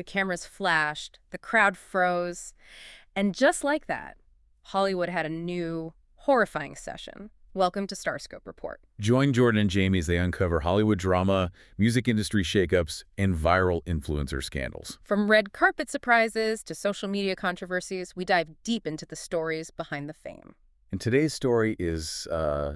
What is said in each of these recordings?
the cameras flashed, the crowd froze, and just like that, Hollywood had a new, horrifying session. Welcome to StarScope Report. Join Jordan and Jamie as they uncover Hollywood drama, music industry shakeups, and viral influencer scandals. From red carpet surprises to social media controversies, we dive deep into the stories behind the fame. And today's story is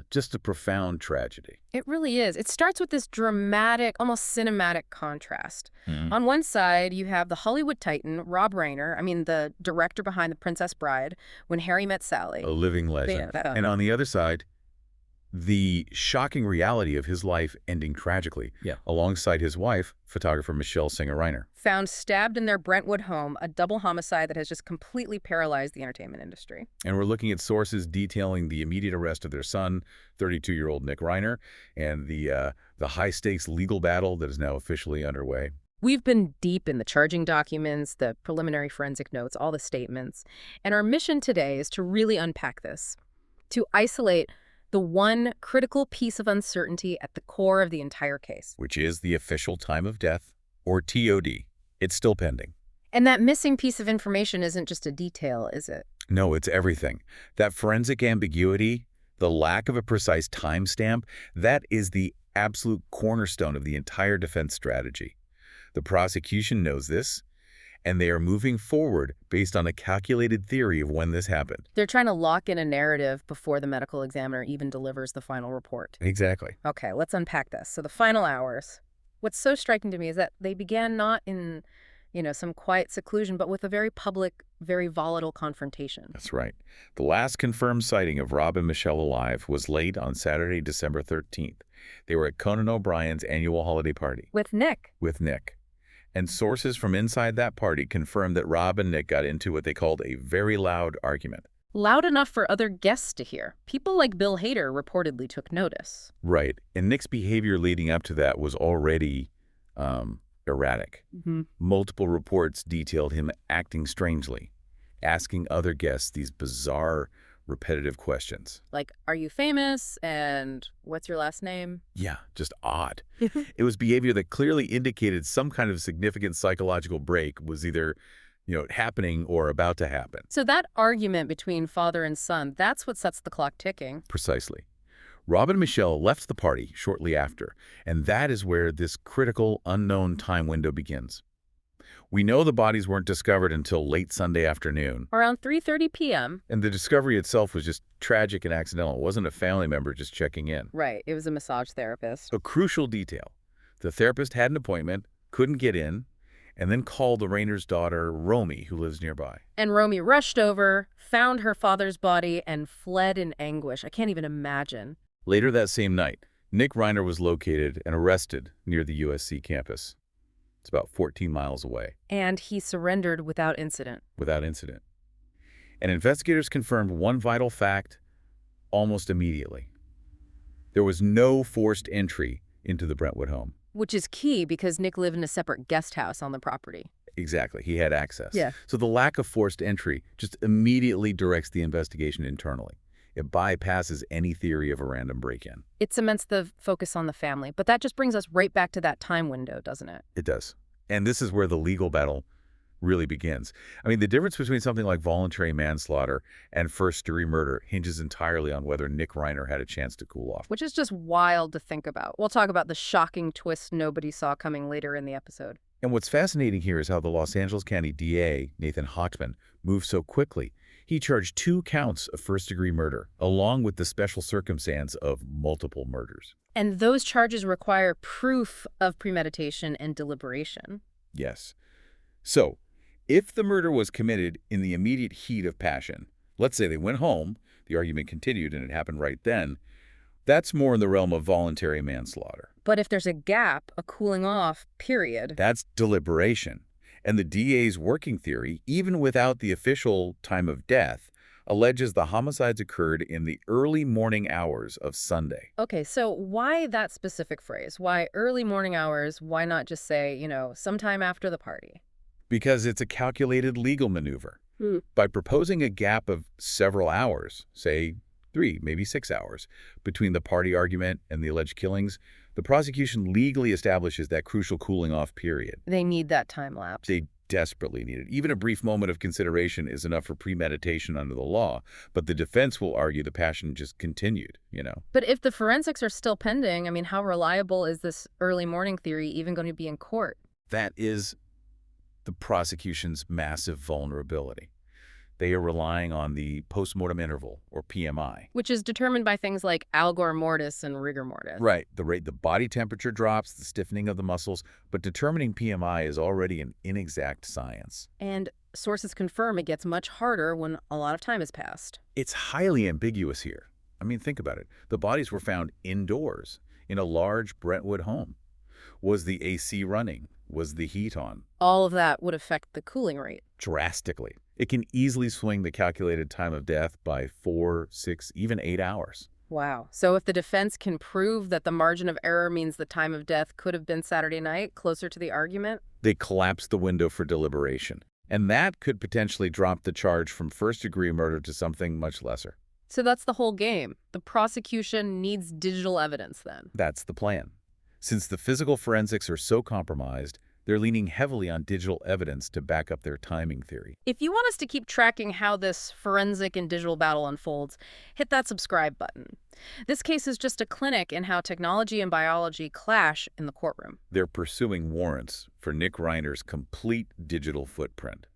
just a profound tragedy. It really is. It starts with this dramatic, almost cinematic contrast. On one side, you have the Hollywood titan, Rob Reiner, the director behind The Princess Bride, When Harry Met Sally. A living legend. And on the other side, the shocking reality of his life ending tragically, alongside his wife, photographer Michele Singer Reiner. Found stabbed in their Brentwood home, a double homicide that has just completely paralyzed the entertainment industry. And we're looking at sources detailing the immediate arrest of their son, 32-year-old Nick Reiner, and the high-stakes legal battle that is now officially underway. We've been deep in the charging documents, the preliminary forensic notes, all the statements. And our mission today is to really unpack this, to isolate the one critical piece of uncertainty at the core of the entire case. Which is the official time of death, or TOD. It's still pending. And that missing piece of information isn't just a detail, is it? No, it's everything. That forensic ambiguity, the lack of a precise timestamp, that is the absolute cornerstone of the entire defense strategy. The prosecution knows this, and they are moving forward based on a calculated theory of when this happened. They're trying to lock in a narrative before the medical examiner even delivers the final report. Exactly. Okay, let's unpack this. So the final hours. What's so striking to me is that they began not in, some quiet seclusion, but with a very public, very volatile confrontation. That's right. The last confirmed sighting of Rob and Michele alive was late on Saturday, December 13th. They were at Conan O'Brien's annual holiday party. With Nick. And sources from inside that party confirmed that Rob and Nick got into what they called a very loud argument. Loud enough for other guests to hear. People like Bill Hader reportedly took notice. Right. And Nick's behavior leading up to that was already erratic. Multiple reports detailed him acting strangely, asking other guests these bizarre, repetitive questions. Like, are you famous? And what's your last name? Yeah, just odd. It was behavior that clearly indicated some kind of significant psychological break was either, happening or about to happen. So that argument between father and son, that's what sets the clock ticking. Precisely. Rob and Michele left the party shortly after, and that is where this critical, unknown time window begins. We know the bodies weren't discovered until late Sunday afternoon. Around 3:30 p.m. And the discovery itself was just tragic and accidental. It wasn't a family member just checking in. Right. It was a massage therapist. A crucial detail. The therapist had an appointment, couldn't get in, and then called the Reiner's daughter, Romy, who lives nearby. And Romy rushed over, found her father's body, and fled in anguish. I can't even imagine. Later that same night, Nick Reiner was located and arrested near the USC campus. It's about 14 miles away. And he surrendered without incident. And investigators confirmed one vital fact almost immediately. There was no forced entry into the Brentwood home. Which is key because Nick lived in a separate guest house on the property. Exactly. He had access. Yeah. So the lack of forced entry just immediately directs the investigation internally. It bypasses any theory of a random break-in. It cements the focus on the family, but that just brings us right back to that time window, doesn't it? It does. And this is where the legal battle really begins. The difference between something like voluntary manslaughter and first-degree murder hinges entirely on whether Nick Reiner had a chance to cool off. Which is just wild to think about. We'll talk about the shocking twist nobody saw coming later in the episode. And what's fascinating here is how the Los Angeles County DA, Nathan Hochman, moved so quickly. He charged 2 counts of first-degree murder, along with the special circumstance of multiple murders. And those charges require proof of premeditation and deliberation. Yes. So, if the murder was committed in the immediate heat of passion, let's say they went home, the argument continued, and it happened right then, that's more in the realm of voluntary manslaughter. But if there's a gap, a cooling off period... That's deliberation. And the DA's working theory, even without the official time of death, alleges the homicides occurred in the early morning hours of Sunday. Okay, so why that specific phrase? Why early morning hours? Why not just say, sometime after the party? Because it's a calculated legal maneuver. By proposing a gap of several hours, say 3, maybe 6 hours, between the party argument and the alleged killings, the prosecution legally establishes that crucial cooling-off period. They need that time lapse. They desperately needed. Even a brief moment of consideration is enough for premeditation under the law, but the defense will argue the passion just continued. But if the forensics are still pending, I mean, how reliable is this early morning theory even going to be in court? That is the prosecution's massive vulnerability. They are relying on the post-mortem interval, or PMI. Which is determined by things like algor mortis and rigor mortis. Right. The rate the body temperature drops, the stiffening of the muscles, but determining PMI is already an inexact science. And sources confirm it gets much harder when a lot of time has passed. It's highly ambiguous here. I mean, think about it. The bodies were found indoors in a large Brentwood home. Was the AC running? Was the heat on? All of that would affect the cooling rate. Drastically. It can easily swing the calculated time of death by 4, 6, even 8 hours. Wow. So if the defense can prove that the margin of error means the time of death could have been Saturday night, closer to the argument? They collapse the window for deliberation. And that could potentially drop the charge from first-degree murder to something much lesser. So that's the whole game. The prosecution needs digital evidence then. That's the plan. Since the physical forensics are so compromised, they're leaning heavily on digital evidence to back up their timing theory. If you want us to keep tracking how this forensic and digital battle unfolds, hit that subscribe button. This case is just a clinic in how technology and biology clash in the courtroom. They're pursuing warrants for Nick Reiner's complete digital footprint.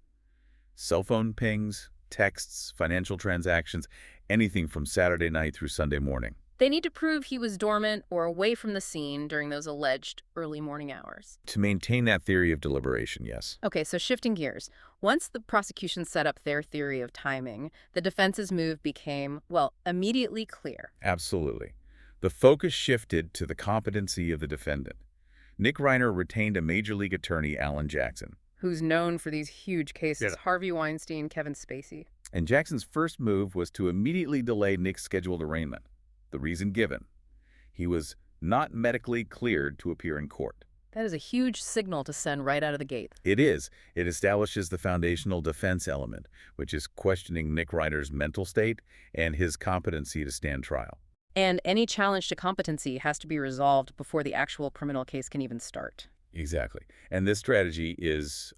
Cell phone pings, texts, financial transactions, anything from Saturday night through Sunday morning. They need to prove he was dormant or away from the scene during those alleged early morning hours. To maintain that theory of deliberation, yes. Okay, so shifting gears. Once the prosecution set up their theory of timing, the defense's move became, well, immediately clear. Absolutely. The focus shifted to the competency of the defendant. Nick Reiner retained a Major League attorney, Alan Jackson. Who's known for these huge cases, Harvey Weinstein, Kevin Spacey. And Jackson's first move was to immediately delay Nick's scheduled arraignment. The reason given: he was not medically cleared to appear in court. That is a huge signal to send right out of the gate. It is. It establishes the foundational defense element, which is questioning Nick Reiner's mental state and his competency to stand trial. And any challenge to competency has to be resolved before the actual criminal case can even start. Exactly. And this strategy is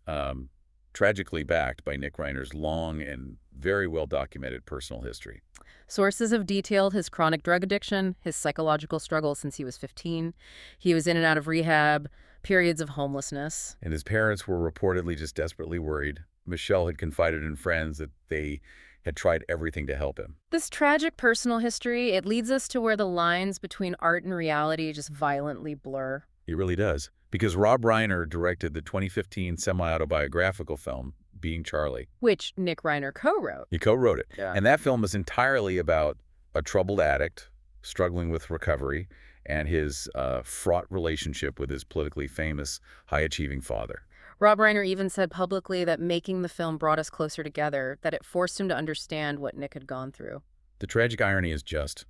tragically backed by Nick Reiner's long and very well-documented personal history. Sources have detailed his chronic drug addiction, his psychological struggle since he was 15. He was in and out of rehab, periods of homelessness. And his parents were reportedly just desperately worried. Michele had confided in friends that they had tried everything to help him. This tragic personal history, it leads us to where the lines between art and reality just violently blur. It really does. Because Rob Reiner directed the 2015 semi-autobiographical film, Being Charlie. Which Nick Reiner co-wrote. He co-wrote it. Yeah. And that film is entirely about a troubled addict struggling with recovery and his fraught relationship with his politically famous, high-achieving father. Rob Reiner even said publicly that making the film brought us closer together, that it forced him to understand what Nick had gone through. The tragic irony is just,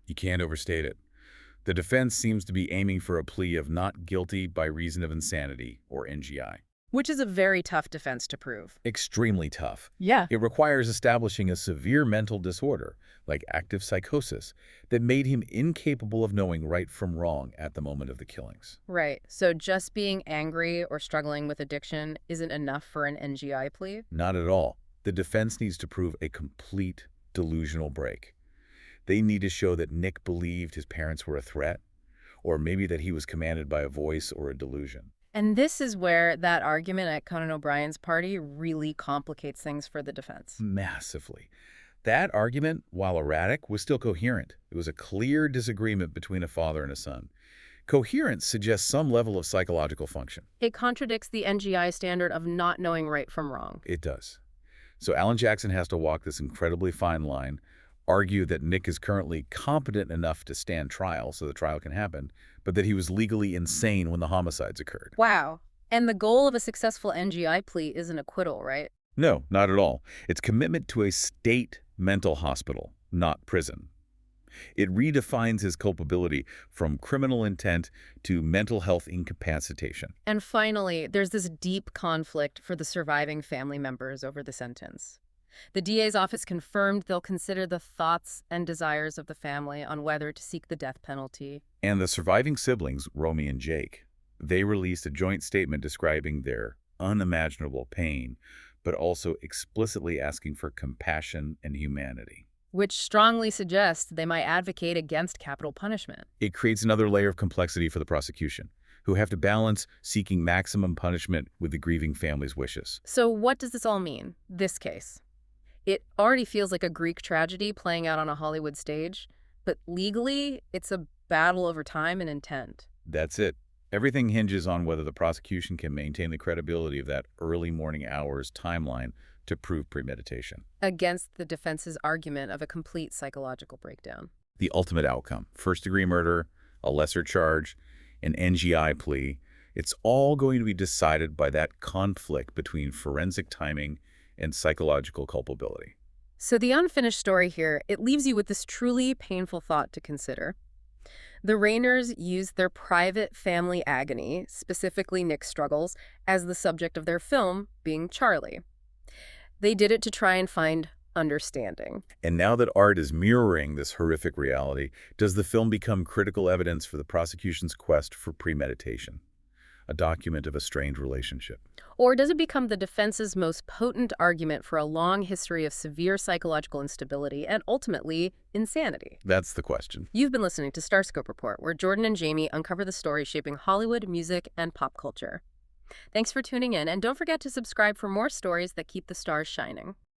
you can't overstate it. The defense seems to be aiming for a plea of not guilty by reason of insanity, or NGI. Which is a very tough defense to prove. Extremely tough. Yeah. It requires establishing a severe mental disorder, like active psychosis, that made him incapable of knowing right from wrong at the moment of the killings. Right. So just being angry or struggling with addiction isn't enough for an NGI plea? Not at all. The defense needs to prove a complete delusional break. They need to show that Nick believed his parents were a threat, or maybe that he was commanded by a voice or a delusion. And this is where that argument at Conan O'Brien's party really complicates things for the defense. Massively. That argument, while erratic, was still coherent. It was a clear disagreement between a father and a son. Coherence suggests some level of psychological function. It contradicts the NGI standard of not knowing right from wrong. It does. So Alan Jackson has to walk this incredibly fine line, argue that Nick is currently competent enough to stand trial so the trial can happen, but that he was legally insane when the homicides occurred. Wow. And the goal of a successful NGI plea isn't acquittal, right? No, not at all. It's commitment to a state mental hospital, not prison. It redefines his culpability from criminal intent to mental health incapacitation. And finally, there's this deep conflict for the surviving family members over the sentence. The DA's office confirmed they'll consider the thoughts and desires of the family on whether to seek the death penalty. And the surviving siblings, Romy and Jake, they released a joint statement describing their unimaginable pain, but also explicitly asking for compassion and humanity. Which strongly suggests they might advocate against capital punishment. It creates another layer of complexity for the prosecution, who have to balance seeking maximum punishment with the grieving family's wishes. So what does this all mean, this case? It already feels like a Greek tragedy playing out on a Hollywood stage, but legally, it's a battle over time and intent. That's it. Everything hinges on whether the prosecution can maintain the credibility of that early morning hours timeline to prove premeditation. Against the defense's argument of a complete psychological breakdown. The ultimate outcome, first-degree murder, a lesser charge, an NGI plea, it's all going to be decided by that conflict between forensic timing and psychological culpability. So the unfinished story here, it leaves you with this truly painful thought to consider. The Reiners used their private family agony, specifically Nick's struggles, as the subject of their film, being Charlie. They did it to try and find understanding. And now that art is mirroring this horrific reality, does the film become critical evidence for the prosecution's quest for premeditation, a document of a strained relationship? Or does it become the defense's most potent argument for a long history of severe psychological instability and ultimately insanity? That's the question. You've been listening to StarScope Report, where Jordan and Jamie uncover the stories shaping Hollywood, music, and pop culture. Thanks for tuning in, and don't forget to subscribe for more stories that keep the stars shining.